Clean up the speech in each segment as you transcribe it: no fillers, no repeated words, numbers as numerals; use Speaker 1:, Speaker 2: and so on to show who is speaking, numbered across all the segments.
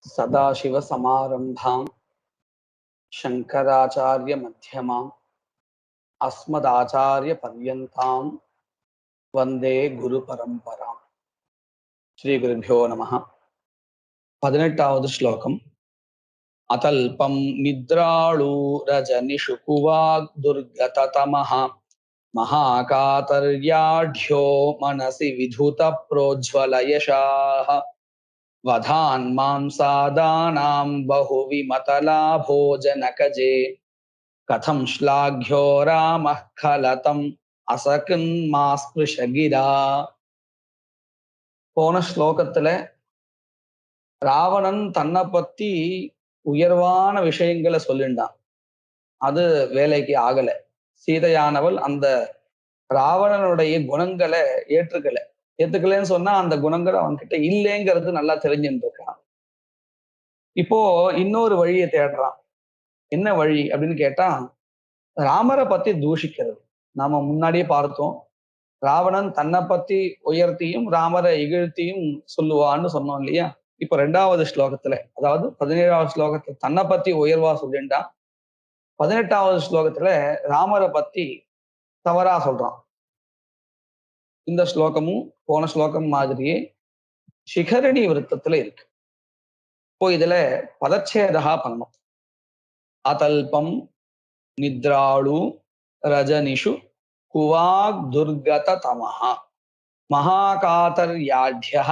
Speaker 1: सदाशिवसमारम्भां शङ्कराचार्यमध्यमाम् अस्मदाचार्यपर्यन्तां वन्दे गुरुपरम्पराम्. श्रीगुरुभ्यो नमः. 18வது श्लोकम्. अतल्पं निद्राळु रजनिषु कुवाग्दुर्गततमः महाकातर्याढ्यो मनसि विधुतप्रोज्ज्वलयशाः वधान् मांसादानां बहुविमतलाभोजनकजे कथं श्लाघ्यो रामः खलतम् असकृन्मास्पृशगिरा. போன ஸ்லோகத்துல ராவணன் தன்னை பத்தி உயர்வான விஷயங்களை சொல்லிண்டான். அது வேலைக்கு ஆகல. சீதையானவள் அந்த ராவணனுடைய குணங்களை ஏத்துக்கலன்னு சொன்னா அந்த குணங்கள் அவன்கிட்ட இல்லைங்கிறது நல்லா தெரிஞ்சுட்டு இருக்கான். இப்போ இன்னொரு வழியை தேடுறான். என்ன வழி அப்படின்னு கேட்டா, ராமரை பத்தி தூஷிக்கிறது. நாம முன்னாடியே பார்த்தோம், ராவணன் தன்னை பத்தி உயர்த்தியும் ராமரை இகழ்த்தியும் சொல்லுவான்னு சொன்னோம் இல்லையா? இப்ப 2வது ஸ்லோகத்துல, அதாவது 17வது ஸ்லோகத்துல தன்னை பத்தி உயர்வா சொல்லிண்டான். 18வது ஸ்லோகத்துல ராமரை பத்தி தவறா சொல்றான். இந்த ஸ்லோகமும் போன ஸ்லோகம் மாதிரியே சிகரணி விருத்தத்துல இருக்கு. இப்போ இதுல பதச்சேதா பண்ணணும். அதல்பம் நித்ராளு ரஜனிஷு குவாக்துர்கத தமஹா மகாகாதர்யாட்யः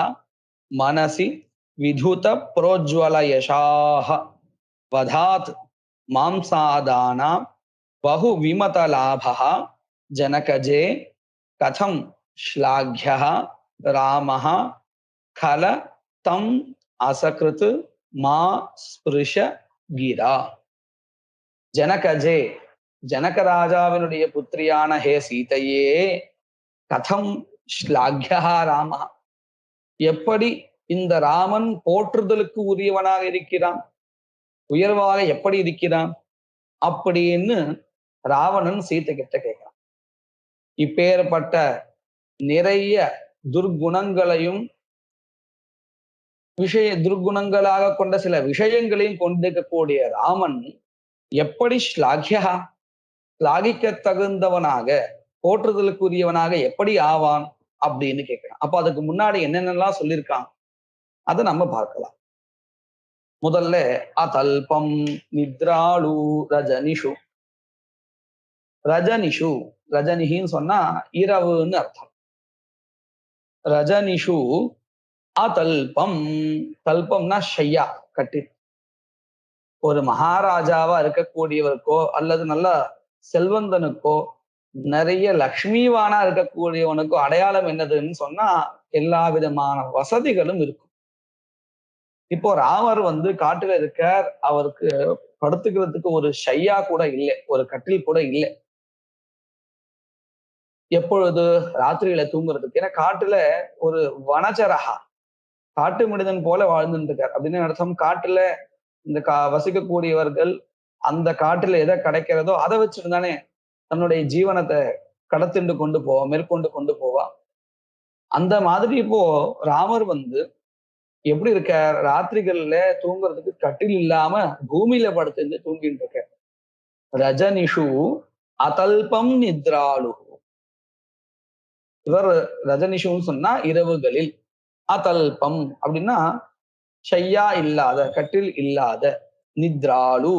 Speaker 1: मनसि विधुत प्रोज्ज्वलयशाः वधात् मांसादानां बहुविमतलाभः जनकजे कथं श्लाघ्यः रामः खल तम् असकृत् मा स्पृश गिरा. ஜனகஜே, ஜனகராஜாவினுடைய புத்திரியான ஹே சீதையே, கதம் ஸ்லாக்யா ராம, எப்படி இந்த ராமன் போற்றுதலுக்கு உரியவனாக இருக்கிறான், உயர்வாக எப்படி இருக்கிறான் அப்படின்னு ராவணன் சீத்தை கிட்ட கேட்கிறான். இப்பேற்பட்ட நிறைய துர்குணங்களையும் துர்குணங்களாக கொண்ட சில விஷயங்களையும் கொண்டிருக்கக்கூடிய ராமன் எப்படி ஸ்லாக்யா, ஸ்லாகிக்க தகுந்தவனாக போற்றுதலுக்குரியவனாக எப்படி ஆவான் அப்படின்னு கேட்கிறான். அப்ப அதுக்கு முன்னாடி என்னென்னலாம் சொல்லியிருக்கான் அதை நம்ம பார்க்கலாம். முதல்ல அதல்பம் நித்ராளு ரஜனிஷு. ரஜனிஷு, ரஜனிகின்னு சொன்னா இரவுன்னு அர்த்தம். ரஜனிஷு அதல்பம், தல்பம்னா ஷையா, கட்டில். ஒரு மகாராஜாவா இருக்கக்கூடியவருக்கோ அல்லது நல்ல செல்வந்தனுக்கோ நிறைய லக்ஷ்மிவானா இருக்கக்கூடியவனுக்கோ அடையாளம் என்னதுன்னு சொன்னா எல்லா விதமான வசதிகளும் இருக்கும். இப்போ ராமர் காட்டுல இருக்கார், அவருக்கு படுத்துக்கிறதுக்கு ஒரு ஷையா கூட இல்லை, ஒரு கட்டில் கூட இல்லை. எப்பொழுது? ராத்திரியில தூங்குறதுக்கு. ஏன்னா காட்டுல ஒரு வனச்சரகா, காட்டு மனிதன் போல வாழ்ந்துட்டு இருக்கார். அப்படின்னு அர்த்தம், காட்டுல இந்த வசிக்கக்கூடியவர்கள் அந்த காட்டுல எதை கிடைக்கிறதோ அதை வச்சுட்டு தானே தன்னுடைய ஜீவனத்தை மேற்கொண்டு கொண்டு போவா. அந்த மாதிரி இப்போ ராமர் எப்படி இருக்க, ராத்திரிகள்ல தூங்குறதுக்கு கட்டில் இல்லாம பூமியில படுத்து தூங்கிட்டு இருக்க. ரஜனிஷு அதல்பம் நித்ராளு. இவர் ரஜனிஷுன்னு சொன்னா இரவுகளில், அதல்பம் அப்படின்னா ஷையா இல்லாத, கட்டில் இல்லாத, நித்ராளு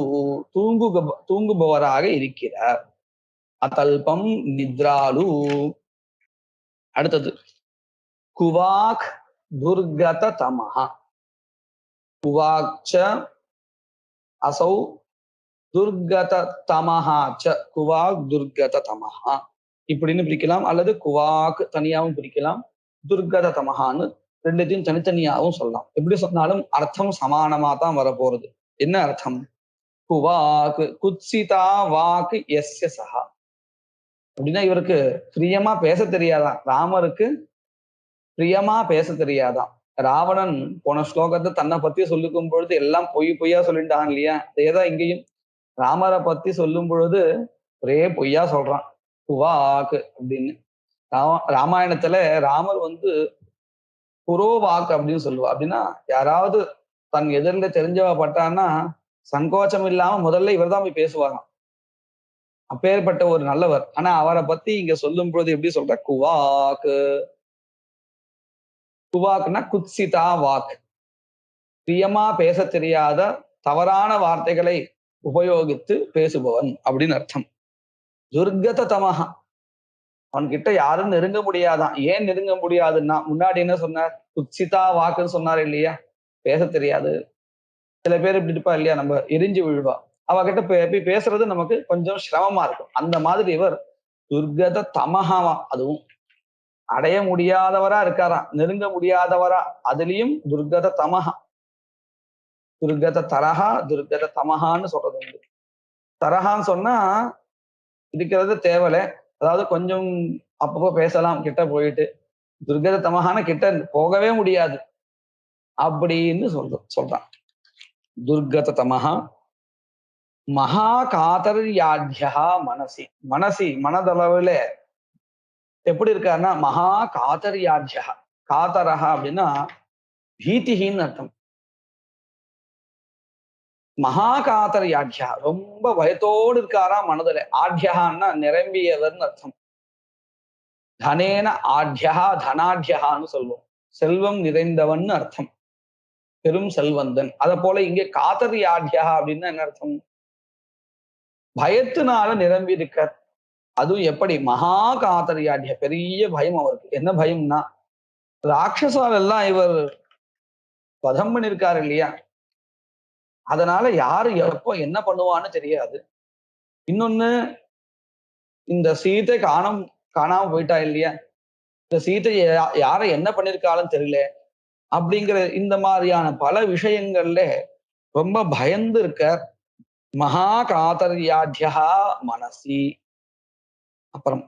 Speaker 1: தூங்குபவராக இருக்கிறார். அதல்பம் நித்ராளு. அடுத்தது குவாக் துர்கத தமஹா. குவாக்ச அசௌ துர்கத தமஹாச்ச, குவாக் துர்கத தமஹா இப்படின்னு பிரிக்கலாம். அல்லது குவாக் தனியாவும் பிரிக்கலாம், துர்கத தமஹான்னு ரெண்டுத்தையும் தனித்தனியாகவும் சொல்லலாம். எப்படி சொன்னாலும் அர்த்தம் சமானமா தான் வரப்போறது. என்ன அர்த்தம்? குவாக் குத்சிதா வாக்கு எஸ்ய சஹா. அப்படின்னா இவருக்கு பிரியமா பேச தெரியாதான், ராமருக்கு பிரியமா பேச தெரியாதான். ராவணன் போன ஸ்லோகத்தை தன்னை பத்தி சொல்லிக்கும் பொழுது எல்லாம் பொய்யா சொல்லிட்டான் இல்லையா? அதேதான் இங்கேயும் ராமரை பத்தி சொல்லும் பொழுது ஒரே பொய்யா சொல்றான், குவாக்கு அப்படின்னு. ராமாயணத்துல ராமர் புரோவாக் அப்படின்னு சொல்லுவா. அப்படின்னா யாராவது தன் எதிரில தெரிஞ்சவ பட்டான்னா சங்கோச்சம் இல்லாம முதல்ல இவர்தான் போய் பேசுவாராம். அப்பேற்பட்ட ஒரு நல்லவர். ஆனா அவரை பத்தி இங்க சொல்லும் பொழுது எப்படி சொல்ற, குவாக்கு. குவாக்குன்னா குத்சிதா வாக். பிரியமா பேச தெரியாத தவறான வார்த்தைகளை உபயோகித்து பேசுபவன் அப்படின்னு அர்த்தம். துர்கத தமஹா. அவன்கிட்ட யாரும் நெருங்க முடியாதான். ஏன் நெருங்க முடியாதுன்னா, முன்னாடி என்ன சொன்னார்? குத்சிதா வாக்குன்னு சொன்னார் இல்லையா? பேச தெரியாது. சில பேர் இப்படி இருப்பா இல்லையா? நம்ம எரிஞ்சு விழுவா. அவகிட்ட போய் பேசுறது நமக்கு கொஞ்சம் சிரமமா இருக்கும். அந்த மாதிரி இவர் துர்கத தமஹாவா, அதுவும் அடைய முடியாதவரா இருக்காராம். நெருங்க முடியாதவரா. அதுலயும் துர்கத தமஹா. துர்கத தரஹா, துர்கத தமஹான்னு சொல்றது உண்டு. தரஹான்னு சொன்னா இருக்கிறது தேவல. அதாவது கொஞ்சம் அப்பப்போ பேசலாம் கிட்ட போயிட்டு. துர்கத தமஹான கிட்ட போகவே முடியாது அப்படின்னு சொல்றான். துர்கத தமஹா மகா காதர்யாத்யா மனசி. மனசி மனதளவுல எப்படி இருக்காருன்னா மகா காதர்யாத்யா. காதரஹா அப்படின்னா பீதிஹின்னு அர்த்தம். மகா காதர்யாத்யா ரொம்ப பயத்தோடு இருக்காராம் மனதுல. ஆத்யான்னா நிரம்பியவர்னு அர்த்தம். தனேன ஆத்யா தனாத்யான்னு சொல்லுவோம். செல்வம் நிறைந்தவன் அர்த்தம். பெரும் செல்வந்தன். அத போல இங்கே காதர்யாத்யா அப்படின்னா என்ன அர்த்தம்? பயத்தினால நிரம்பி இருக்கார். அதுவும் எப்படி? மகா காதர்யாத்யா. பெரிய பயம் அவருக்கு. என்ன பயம்னா ராட்சசால் எல்லாம் இவர் வதம் பண்ணிருக்காரு இல்லையா? அதனால யாரு எப்போ என்ன பண்ணுவான்னு தெரியாது. இன்னொன்னு, இந்த சீதை காணாம போயிட்டா இல்லையா? இந்த சீதை யாரை என்ன பண்ணிருக்காலும் தெரியல. அப்படிங்கிற இந்த மாதிரியான பல விஷயங்கள்ல ரொம்ப பயந்து இருக்கார். மகா காதர்யாத்யா மனசி. அப்புறம்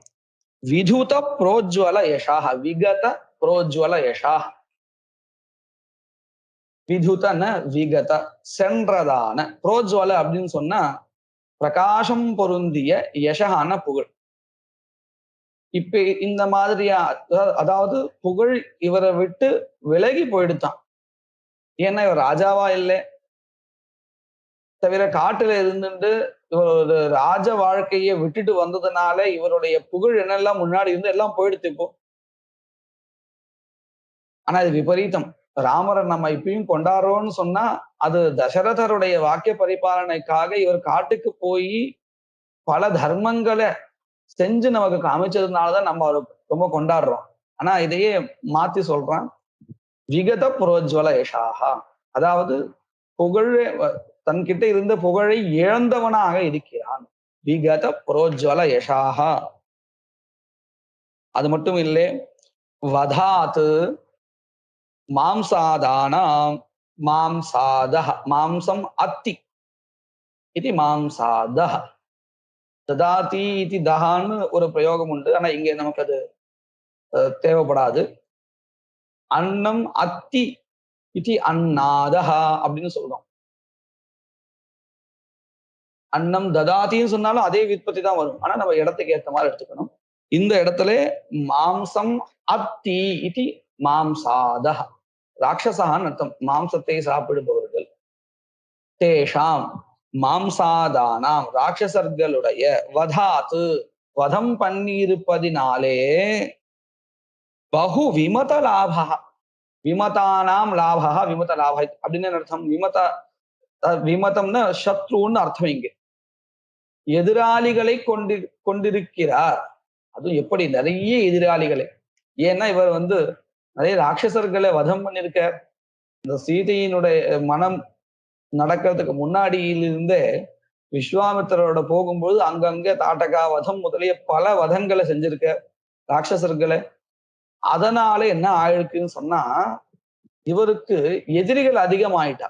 Speaker 1: விதுத புரோஜ்வல யசாஹ. விகத புரோஜ்வல யசாஹ. விதுதன விகத சென்றதான. புரோஜ்வல அப்படின்னு சொன்னா பிரகாசம் பொருந்திய யசகான புகழ். இப்ப இந்த மாதிரியா அதாவது புகழ் இவரை விட்டு விலகி போயிடுத்தான். ஏன்னா இவர் ராஜாவா இல்லை. தவிர காட்டுல இருந்துட்டு இவர் ஒரு ராஜ வாழ்க்கையை விட்டுட்டு வந்ததுனால இவருடைய புகழ் என்னெல்லாம் முன்னாடி இருந்து எல்லாம் போயிடுத்து இப்போ. ஆனா இது விபரீதம். ராமரை நம்ம இப்பயும் கொண்டாடுறோம்னு சொன்னா அது தசரதருடைய வாக்கிய பரிபாலனைக்காக இவர் காட்டுக்கு போய் பல தர்மங்களை செஞ்சு நமக்கு காமிச்சதுனாலதான் நம்ம அவரை ரொம்ப கொண்டாடுறோம். ஆனா இதையே மாத்தி சொல்றான். விகத புரோஜ்வல யசாஹா. அதாவது புகழ் தன்கிட்ட இருந்த புகழை இழந்தவனாக இருக்கிறான். விகத புரோஜ்வல யசாஹா. அது மட்டும் இல்லை, வதாத்து மாம்சாதானாம் மாம்சாதஹ. மாம்சம் அத்தி இது மாம்சாதஹ. ததாதி இது தஹான்னு ஒரு பிரயோகம் உண்டு. ஆனா இங்க நமக்கு அது தேவைப்படாது. அன்னம் அத்தி இது அன்னாதஹா அப்படின்னு சொல்றோம். அன்னம் ததாத்தின்னு சொன்னாலும் அதே விற்பத்தி தான் வரும். ஆனா நம்ம இடத்துக்கு ஏத்த மாதிரி எடுத்துக்கணும். இந்த இடத்துல மாம்சம் அத்தி இது மாம்சாதஹ. ராட்சசான்னு அர்த்தம். மாம்சத்தை சாப்பிடுபவர்கள். தேஷாம் மாம்சாதானாம் ராட்சசர்களுடைய வதாத்து வதம் பண்ணியிருப்பதினாலே பகு விமத லாபா. விமதானாம் லாபா விமத லாப அப்படின்னு அர்த்தம். விமதம்னா சத்ருன்னு அர்த்தம். இங்க எதிராளிகளை கொண்டிருக்கிறார். அதுவும் எப்படி? நிறைய எதிராளிகளை. ஏன்னா இவர் நிறைய ராட்சசர்களை வதம் பண்ணிருக்க. இந்த சீதையினுடைய மனம் நடக்கிறதுக்கு முன்னாடியிலிருந்தே விஸ்வாமித்திரோட போகும்போது அங்கங்க தாட்டகா வதம் முதலிய பல வதங்களை செஞ்சிருக்க ராட்சசர்களை. அதனால என்ன ஆயிருக்குன்னு சொன்னா இவருக்கு எதிரிகள் அதிகமாயிட்டா.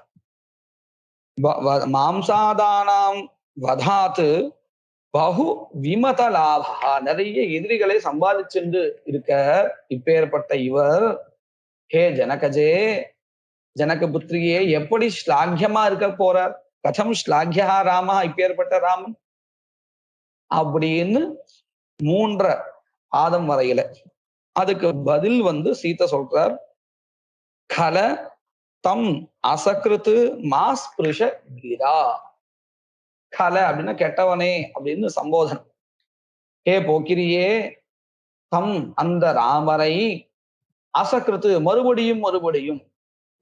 Speaker 1: மாம்சாதானாம் வதாத்து பகு விமத லாபா. நிறைய எதிரிகளை சம்பாதிச்சுண்டு இருக்க இப்பேற்பட்ட இவர், ஹே ஜனகஜே, ஜனக புத்திரியே, எப்படி ஸ்லாக்கியமா இருக்க போறார்? கதம் ஸ்லாக்கியா ராமா, இப்பேற்பட்ட ராமன் அப்படின்னு 3 பாதம் வரையில. அதுக்கு பதில் சீதை சொல்றார், கல தம் அசகிருத்து மாஸ்பிருஷ கிரா. கல அப்படின்னா கெட்டவனே அப்படின்னு சம்போதனம். ஹே போக்கிரியே, தம் அந்த ராமரை, அசகிருத்து மறுபடியும் மறுபடியும்,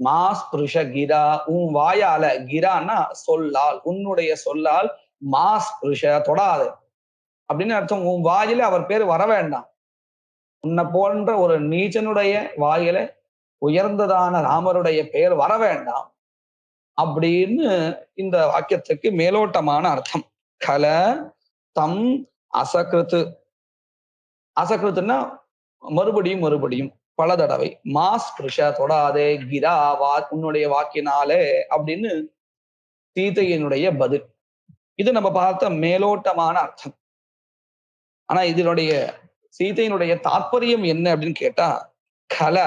Speaker 1: மாஸ்பிருஷ கிரா உன் வாயால, கிரான்னா சொல்லால், உன்னுடைய சொல்லால், மாஸ்பிருஷ தொடாது அப்படின்னு அர்த்தம். உன் வாயில அவர் பேர் வர வேண்டாம். உன்னை போன்ற ஒரு நீச்சனுடைய வாயில உயர்ந்ததான ராமருடைய பெயர் வர வேண்டாம் அப்படின்னு இந்த வாக்கியத்துக்கு மேலோட்டமான அர்த்தம். கல தம் அசகிருத்து. அசகிருத்துன்னா மறுபடியும் மறுபடியும் பல தடவை. மாஸ்பிருஷ தொடாதே, கிரா உன்னுடைய வாக்கினாலே அப்படின்னு சீதையினுடைய பதில். இது நம்ம பார்த்த மேலோட்டமான அர்த்தம். ஆனா இதனுடைய சீதையினுடைய தாற்பயம் என்ன அப்படின்னு கேட்டா, கல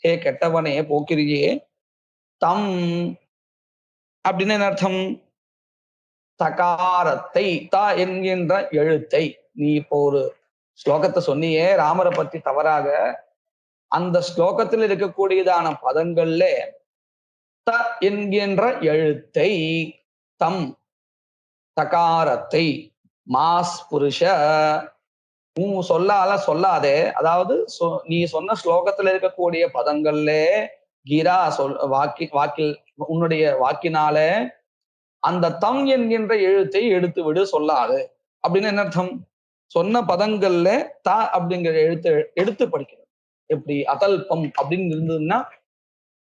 Speaker 1: ஹே கெட்டவனே போக்கிரியே, தம் அப்படின்னு என்ன அர்த்தம்? தகாரத்தை, தா என்கின்ற எழுத்தை. நீ இப்போ ஒரு ஸ்லோகத்தை சொன்னியே ராமரை பத்தி தவறாக, அந்த ஸ்லோகத்தில் இருக்கக்கூடியதான பதங்கள்ல த என்கின்ற எழுத்தை, தம் தகாரத்தை, மாஸ் புருஷ உன் சொல்லால சொல்லாதே. அதாவது நீ சொன்ன ஸ்லோகத்துல இருக்கக்கூடிய பதங்கள்ல கிரா வாக்கில் உன்னுடைய வாக்கினால அந்த தம் என்கின்ற எழுத்தை எடுத்து விடு, சொல்லாது அப்படின்னு என்ன அர்த்தம்? சொன்ன பதங்கள்ல த அப்படிங்கிற எழுத்து எடுத்து படிக்கணும். எப்படி அதல்பம் அப்படின்னு இருந்ததுன்னா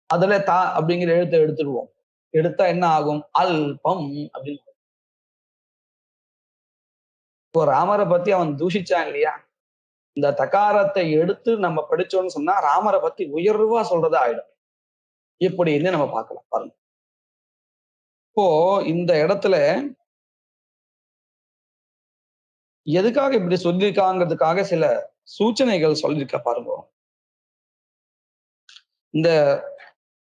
Speaker 1: அதுல த அப்படிங்கிற எழுத்தை எடுத்துடுவோம். எடுத்தா என்ன ஆகும்? அல்பம் அப்படின்னு. இப்போ ராமரை பத்தி அவன் தூஷிச்சான் இல்லையா, இந்த தகாரத்தை எடுத்து நம்ம படிச்சோம்னு சொன்னா ராமரை பத்தி உயர்வா சொல்றது ஆயிடும். எப்படின்னு நம்ம பார்க்கலாம் பாருங்க. இப்போ இந்த இடத்துல எதுக்காக இப்படி சொல்லியிருக்காங்கிறதுக்காக சில சூச்சனைகள் சொல்லியிருக்க பாருங்க. இந்த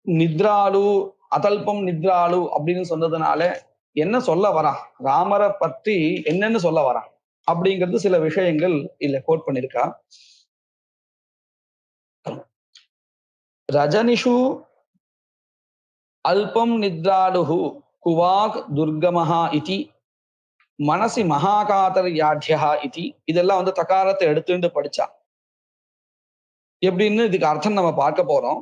Speaker 1: நித்ராலு அதல்பம் நித்ராலு அப்படின்னு சொன்னதுனால என்ன சொல்ல வரான், ராமரை பற்றி என்னன்னு சொல்ல வரான் அப்படிங்கிறது சில விஷயங்கள் இல்ல கோட் பண்ணிருக்கா. ரஜனிஷு அல்பம் நித்ராலுஹு குவாக் துர்கமஹா இதி மனசி மகாகாதர் யாட்யா இதி. இதெல்லாம் வந்து தகாரத்தை எடுத்துட்டு படிச்சா எப்படின்னு இதுக்கு அர்த்தம் நம்ம பார்க்க போறோம்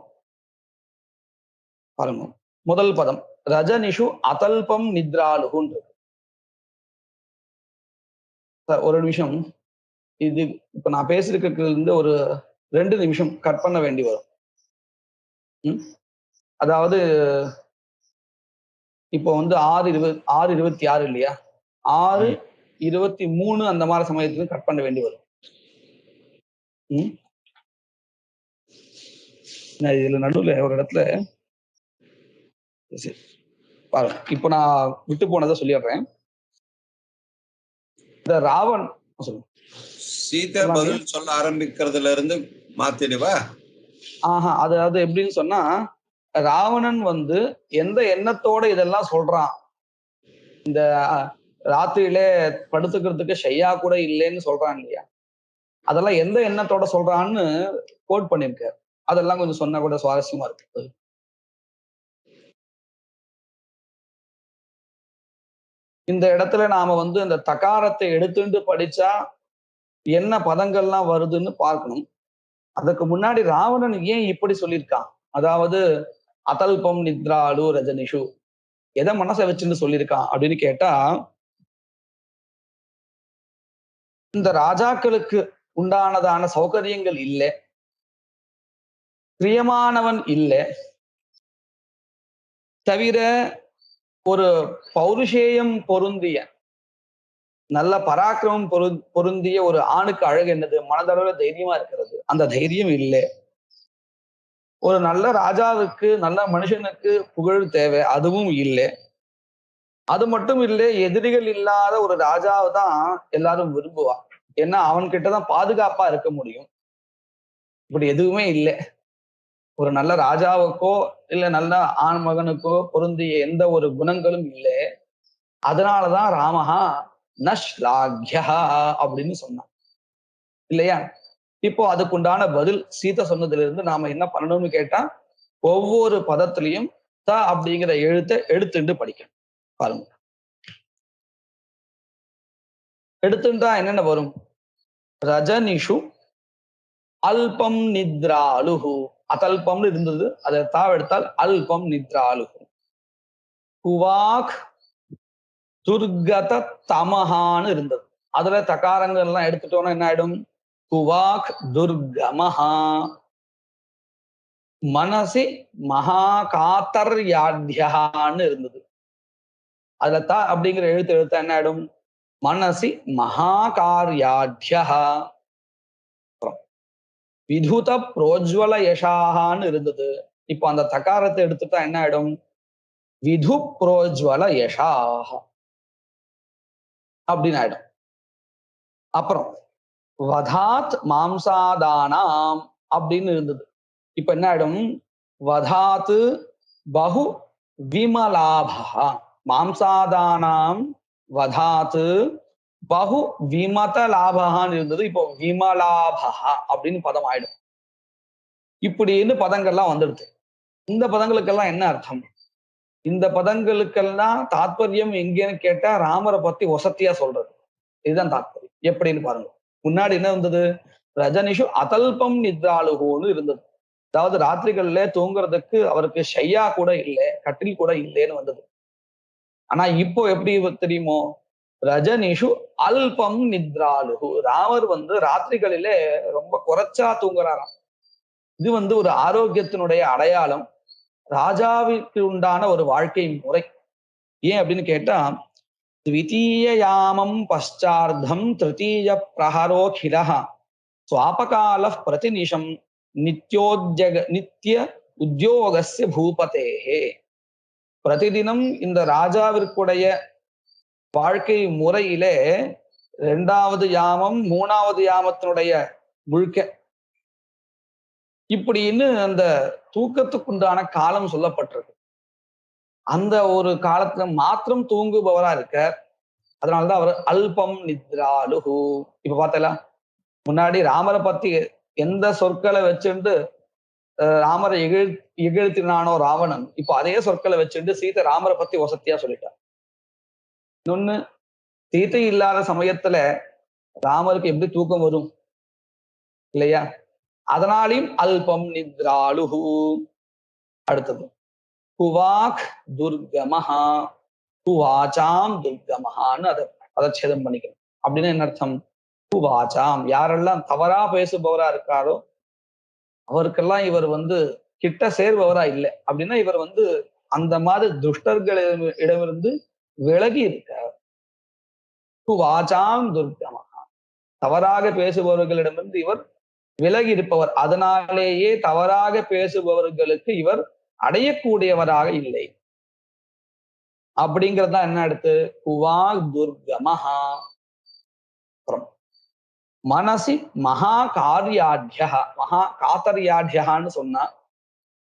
Speaker 1: பாருங்க. முதல் பதம் ரஜனிஷு அதல்பம் நித்ராலுகுன்றது. ஒரு நிமிஷம், இது இப்ப நான் பேசிருக்கிறதுல இருந்து ஒரு 2 நிமிஷம் கட் பண்ண வேண்டி வரும். அதாவது இப்போ வந்து 6:26 இல்லையா, 6:23 அந்த மாதிரி சமயத்துல கட் பண்ண வேண்டி வரும். இதுல நடுவுல ஒரு இடத்துல பாருங்க, இப்ப நான் விட்டு போனதை சொல்லிடுறேன். இந்த ராவன்
Speaker 2: சீதை பதில் சொல்ல ஆரம்பிக்கிறதுல இருந்து மாத்திடுவா.
Speaker 1: அதாவது எப்படின்னு சொன்னா, ராவணன் வந்து எந்த எண்ணத்தோட இதெல்லாம் சொல்றான், இந்த ராத்திரியில படுத்துக்கிறதுக்கு ஷையா கூட இல்லைன்னு சொல்றான் இல்லையா, அதெல்லாம் எந்த எண்ணத்தோட சொல்றான்னு கோட் பண்ணிருக்காரு. அதெல்லாம் கொஞ்சம் சொன்னா கூட சுவாரஸ்யமா இருக்கு. இந்த இடத்துல நாம வந்து அந்த தகாரத்தை எடுத்துட்டு படிச்சா என்ன பதங்கள்லாம் வருதுன்னு பார்க்கணும். அதுக்கு முன்னாடி ராவணன் ஏன் இப்படி சொல்லியிருக்கான், அதாவது அதல்பம் நித்ராலு ரஜனிஷு எதை மனசை வச்சுன்னு சொல்லியிருக்கான் அப்படின்னு கேட்டா, இந்த ராஜாக்களுக்கு உண்டானதான சௌகரியங்கள் இல்லை, பிரியமானவன் இல்லை, தவிர ஒரு பௌருஷேயம் பொருந்திய நல்ல பராக்கிரமம் பொருந்திய ஒரு ஆணுக்கு அழகு என்னது, மனதளவுல தைரியமா இருக்கிறது. அந்த தைரியம் இல்லை. ஒரு நல்ல ராஜாவுக்கு நல்ல மனுஷனுக்கு புகழ் தேவை, அதுவும் இல்லை. அது மட்டும் இல்லை, எதிரிகள் இல்லாத ஒரு ராஜாவை தான் எல்லாரும் விரும்புவா. ஏன்னா அவன் கிட்டதான் பாதுகாப்பா இருக்க முடியும். இப்படி எதுவுமே இல்லை. ஒரு நல்ல ராஜாவுக்கோ இல்ல நல்ல ஆண் மகனுக்கோ பொருந்திய எந்த ஒரு குணங்களும் இல்லை. அதனாலதான் ராமஹா நஷ்லாக்யா அப்படின்னு சொன்னான் இல்லையா. இப்போ அதுக்குண்டான பதில் சீதை சொன்னதுல இருந்து நாம என்ன பண்ணணும்னு கேட்டா, ஒவ்வொரு பதத்திலையும் த அப்படிங்கிற எழுத்தை எடுத்துட்டு படிக்கணும். பாருங்க, எடுத்துட்டா என்னென்ன வரும்? ரஜனிஷு அல்பம் நித்ராலுஹு. அதல்பம்னு இருந்தது, அதை தாவ எடுத்தால் அல்பம் நித்ராலுஹு. குவாக் துர்கத தமஹான்னு இருந்தது, அதுல தகாரங்கள் எல்லாம் எடுத்துட்டோம்னா என்ன ஆயிடும்? குவாக் துர்கமஹா. மனசி மகாகாத்தர்யாத்யான்னு இருந்தது, அதுல த அப்படிங்கிற எழுத்து எழுத்தா என்ன ஆயிடும்? மனசி மகாகார்யாத்யா. விதுத புரோஜ்வல யசான்னு இருந்தது, இப்போ அந்த தகாரத்தை எடுத்துட்டா என்ன ஆயிடும்? விது புரோஜ்வல யசாஹ அப்படின்னு ஆயிடும். அப்புறம் வதாத் மாம்சாதானாம் அப்படின்னு இருந்தது, இப்ப என்ன ஆயிடும்? வதாத்து பகு விமலாபா. மாம்சாதானாம் வதாத்து பகு விமத லாபகான்னு இருந்தது, இப்போ விமலாபா அப்படின்னு பதம் ஆயிடும். இப்படின்னு பதங்கள்லாம் வந்துடுது. இந்த பதங்களுக்கெல்லாம் என்ன அர்த்தம்? இந்த பதங்களுக்கெல்லாம் தாத்பரியம் எங்கேன்னு கேட்டா ராமரை பத்தி வசத்தியா சொல்றது, இதுதான் தாத்பரியம். எப்படின்னு பாருங்க. முன்னாடி என்ன இருந்தது? ரஜனிஷு அதல்பம் நித்ராலுகோன்னு இருந்தது, அதாவது ராத்திரிகள்ல தூங்குறதுக்கு அவருக்கு ஷையா கூட இல்லை, கட்டில் கூட இல்லைன்னு வந்தது. ஆனா இப்போ எப்படி தெரியுமோ? ரஜனிஷு அல்பம் நித்ராலுகு. ராமர் ராத்திரிகளிலே ரொம்ப குறைச்சா தூங்குறாராம். இது ஒரு ஆரோக்கியத்தினுடைய அடையாளம், ராஜாவிற்கு உண்டான ஒரு வாழ்க்கை முறை. ஏன் அப்படின்னு கேட்டா, த்விதீய யாமம் பஷ்சார்த்தம் திருத்தீய பிரஹரோகிலஹ சுவாபகால பிரதிநிஷம் நித்திய உத்தியோகஸ்ய பூபதேஹே. பிரதிதினம் இந்த ராஜாவிற்குடைய வாழ்க்கை முறையிலே 2வது யாமம் 3வது யாமத்தினுடைய முழுக்க இப்படின்னு அந்த தூக்கத்துக்குண்டான காலம் சொல்லப்பட்டிருக்கு. அந்த ஒரு காலத்துல மாத்திரம் தூங்குபவரா இருக்க, அதனாலதான் அவர் அல்பம் நித்ராலுஹு. இப்ப பார்த்தல, முன்னாடி ராமரை பத்தி எந்த சொற்களை வச்சுட்டு ராமரை இகழ்த்தினானோ ராவணன், இப்போ அதே சொற்களை வச்சுட்டு சீதை ராமரை பத்தி வசத்தியா சொல்லிட்டார். இன்னொன்னு, சீதை இல்லாத சமயத்துல ராமருக்கு எப்படி தூக்கம் வரும் இல்லையா? அதனாலையும் அல்பம் நித்ராலுஹு. அடுத்தது குவாக் துர்கமஹா, குவாச்சாம் துர்கமஹான்னு அதை பதச்சேதம் பண்ணிக்கணும். அப்படின்னு என்ன அர்த்தம்? குவாச்சாம், யாரெல்லாம் தவறா பேசுபவரா இருக்காரோ அவருக்கெல்லாம் இவர் கிட்ட சேர்பவரா இல்லை. அப்படின்னா இவர் அந்த மாதிரி துஷ்டர்களிடமிருந்து விலகி இருக்கார். குவாச்சாம் துர்கமஹா, தவறாக பேசுபவர்களிடமிருந்து இவர் விலகி இருப்பவர். அதனாலேயே தவறாக பேசுபவர்களுக்கு இவர் அடையக்கூடியவராக இல்லை. அப்படிங்கிறது என்ன அடுத்து? குவா துர்கமஹா. மனசி மகா காரியாட்யா, மகா காத்தரியாட்யான்னு சொன்னா,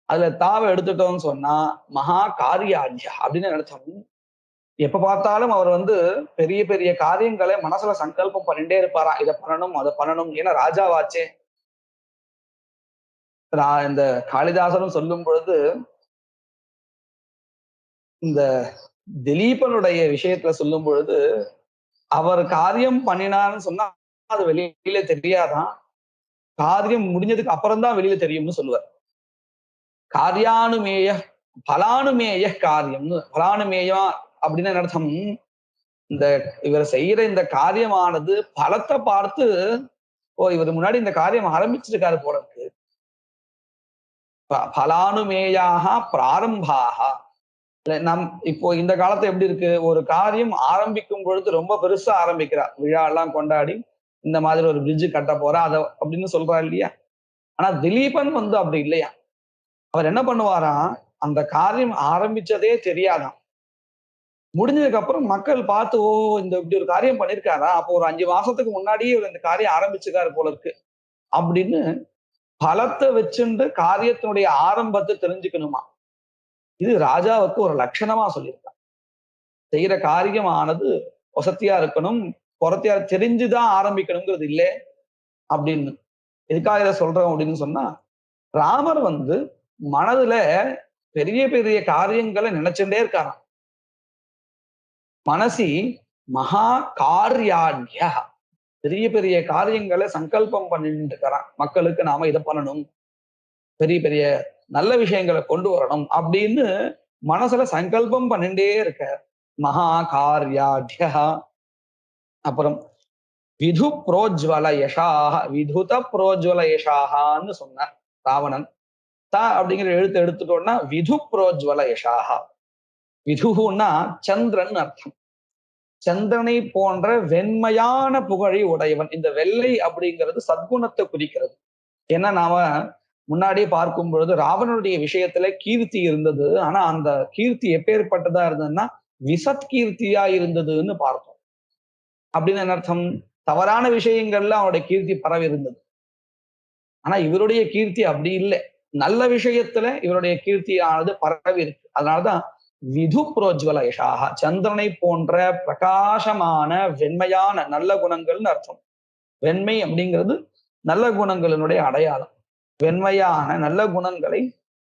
Speaker 1: அதுல தாவ எடுத்துட்டோம்னு சொன்னா மகா காரியாட்யா அப்படின்னு அர்த்தம். எப்ப பார்த்தாலும் அவர் பெரிய பெரிய காரியங்களை மனசுல சங்கல்பம் பண்ணிட்டே இருப்பாராம், இதை பண்ணணும் அதை பண்ணணும். ஏன்னா ராஜாவாச்சே. இந்த காளிதாசனும் சொல்லும் பொழுது இந்த திலீபனுடைய விஷயத்துல சொல்லும் பொழுது, அவர் காரியம் பண்ணினான்னு சொன்னா அது வெளியில தெரியாதான், காரியம் முடிஞ்சதுக்கு அப்புறம் தான் வெளியில தெரியும்னு சொல்லுவார். காரியானுமேய பலானுமேய காரியம்னு. பலானுமேயா அப்படின்னு என்ன அர்த்தம்? இந்த இவர் செய்யற இந்த காரியமானது பலத்தை பார்த்து, ஓ இவர் முன்னாடி இந்த காரியம் ஆரம்பிச்சிருக்காரு போல இருக்கு. பலானுமேயாக பிராரம்பாக. இப்போ இந்த காலத்துல எப்படி இருக்கு? ஒரு காரியம் ஆரம்பிக்கும் பொழுது ரொம்ப பெருசா ஆரம்பிக்கிறார், விழா எல்லாம் கொண்டாடி இந்த மாதிரி ஒரு பிரிட்ஜ் கட்ட போறா அத அப்படின்னு சொல்றா இல்லையா? ஆனா திலீபன் அப்படி இல்லையா. அவர் என்ன பண்ணுவாராம், அந்த காரியம் ஆரம்பிச்சதே தெரியாதான், முடிஞ்சதுக்கு அப்புறம் மக்கள் பார்த்து, ஓ இந்த இப்படி ஒரு காரியம் பண்ணிருக்காரா, அப்போ ஒரு 5 மாசத்துக்கு முன்னாடியே இவர் இந்த காரியம் ஆரம்பிச்சுக்காரு போல இருக்கு அப்படின்னு பலத்தை வச்சுண்டு காரியத்தினுடைய ஆரம்பத்தை தெரிஞ்சுக்கணுமா. இது ராஜாவுக்கு ஒரு லட்சணமா சொல்லியிருக்காங்க. செய்யற காரியமானது வசத்தியா இருக்கணும், புறத்தியா தெரிஞ்சுதான் ஆரம்பிக்கணுங்கிறது இல்லை அப்படின்னு. எதுக்காக இதை சொல்றோம் அப்படின்னு சொன்னா, ராமர் மனதுல பெரிய பெரிய காரியங்களை நினைச்சுட்டே இருக்காராம். மனசி மகா காரியாட்ய, பெரிய பெரிய காரியங்களை சங்கல்பம் பண்ணிட்டு இருக்கிறான். மக்களுக்கு நாம இதை பண்ணணும், பெரிய பெரிய நல்ல விஷயங்களை கொண்டு வரணும் அப்படின்னு மனசுல சங்கல்பம் பண்ணிட்டே இருக்க. மகா காரியாட்ய. அப்புறம் விது புரோஜ்வல யசாக, விதுத புரோஜ்வல யசாகான்னு சொன்னார் ராவணன். தா அப்படிங்கிற எழுத்து எடுத்துட்டோம்னா விது புரோஜ்வல யசாக. விதுகுன்னா சந்திரன் அர்த்தம். சந்திரனை போன்ற வெண்மையான புகழை உடையவன். இந்த வெள்ளை அப்படிங்கிறது சத்குணத்தை குறிக்கிறது. ஏன்னா நாம முன்னாடியே பார்க்கும் பொழுது ராவணனுடைய விஷயத்துல கீர்த்தி இருந்தது. ஆனா அந்த கீர்த்தி எப்பேற்பட்டதா இருந்ததுன்னா விசத் கீர்த்தியா இருந்ததுன்னு பார்த்தோம். அப்படின்னு என்ன அர்த்தம்? தவறான விஷயங்கள்ல அவனுடைய கீர்த்தி பரவி இருந்தது. ஆனா இவருடைய கீர்த்தி அப்படி இல்லை. நல்ல விஷயத்துல இவருடைய கீர்த்தியானது பரவி இருக்கு. அதனாலதான் விது புரோஜ்வல யசாக, சந்திரனை போன்ற பிரகாசமான வெண்மையான நல்ல குணங்கள்னு அர்த்தம். வெண்மை அப்படிங்கிறது நல்ல குணங்களினுடைய அடையாளம். வெண்மையான நல்ல குணங்களை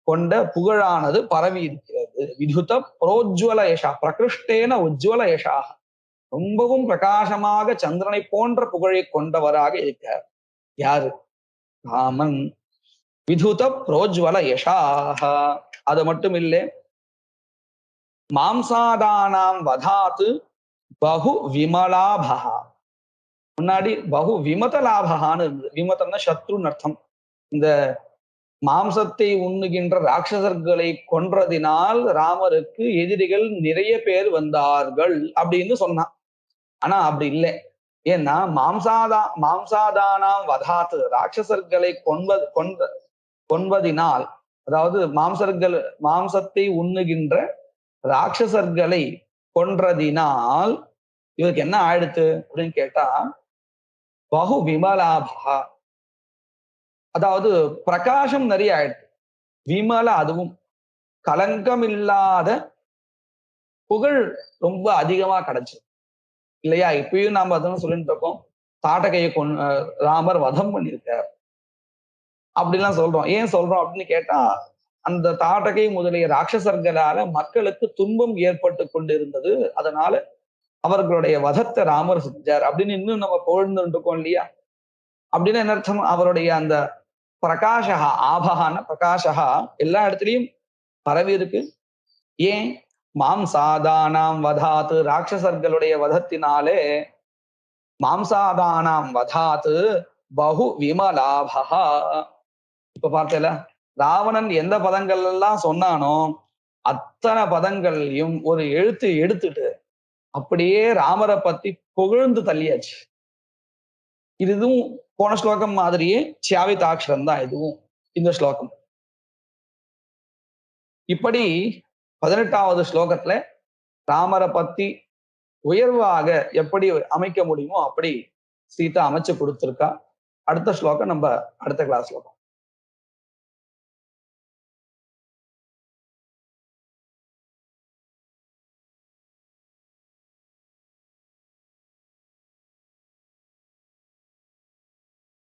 Speaker 1: கொண்ட புகழானது பரவி இருக்கிறது. விதுத புரோஜ்வல யசா, பிரகிருஷ்டேன உஜ்வல யசாக, ரொம்பவும் பிரகாசமாக சந்திரனை போன்ற புகழை கொண்டவராக இருக்கார். யாரு? ராமன். விதுத புரோஜ்வல யசாக. அது மட்டும் இல்லை, மாம்சாதானாம் வதாத்து பகு விமலாபா. முன்னாடி பகு விமத லாபகான்னு இருந்தது. விமதம்னா சத்ருன்னு அர்த்தம். இந்த மாம்சத்தை உண்ணுகின்ற ராட்சசர்களை கொன்றதினால் ராமருக்கு எதிரிகள் நிறைய பேர் வந்தார்கள் அப்படின்னு சொன்னான். ஆனா அப்படி இல்லை. ஏன்னா மாம்சாதானாம் வதாத்து, ராட்சசர்களை கொன்பதினால், அதாவது மாம்சத்தை உண்ணுகின்ற ராட்சசர்களை கொன்றதினால் இவருக்கு என்ன ஆயிடுத்து அப்படின்னு கேட்டா பகு விமலாபா, அதாவது பிரகாசம் நிறைய ஆயிடுச்சு. விமல, அதுவும் கலங்கம் இல்லாத புகழ் ரொம்ப அதிகமா கிடைச்சு இல்லையா? இப்பயும் நாம அதான் சொல்லிட்டு இருக்கோம், தாட்டகையை ராமர் வதம் பண்ணியிருக்கார் அப்படிலாம் சொல்றோம். ஏன் சொல்றோம் அப்படின்னு கேட்டா, அந்த தாட்டகை முதலிய ராட்சசர்களால மக்களுக்கு துன்பம் ஏற்பட்டு கொண்டிருந்தது. அதனால அவர்களுடைய வதத்தை ராமர் செஞ்சார் அப்படின்னு இன்னும் நம்ம புகழ்ந்துட்டு இருக்கோம் இல்லையா? அப்படின்னு என்ன அர்த்தம்? அவருடைய அந்த பிரகாஷா, ஆபகான பிரகாஷா எல்லா இடத்துலயும் பரவி இருக்கு. ஏன்? மாம்சாதானாம் வதாத்து, ராட்சசர்களுடைய வதத்தினாலே, மாம்சாதானாம் வதாத்து பகு விமலாபகா. இப்ப பார்த்தல, ராவணன் எந்த பதங்கள் எல்லாம் சொன்னானோ அத்தனை பதங்களையும் ஒரு எழுத்து எடுத்துட்டு அப்படியே ராமரை பத்தி புகழ்ந்து தள்ளியாச்சு. இதுவும் போன ஸ்லோகம் மாதிரியே சியாவிதாட்சரம் தான் இதுவும், இந்த ஸ்லோகம். இப்படி 18வது ஸ்லோகத்துல ராமரை பத்தி உயர்வாக எப்படி அமைக்க முடியுமோ அப்படி சீதா அமைச்சு கொடுத்திருக்கா. அடுத்த ஸ்லோகம் நம்ம அடுத்த கிளாஸ்ல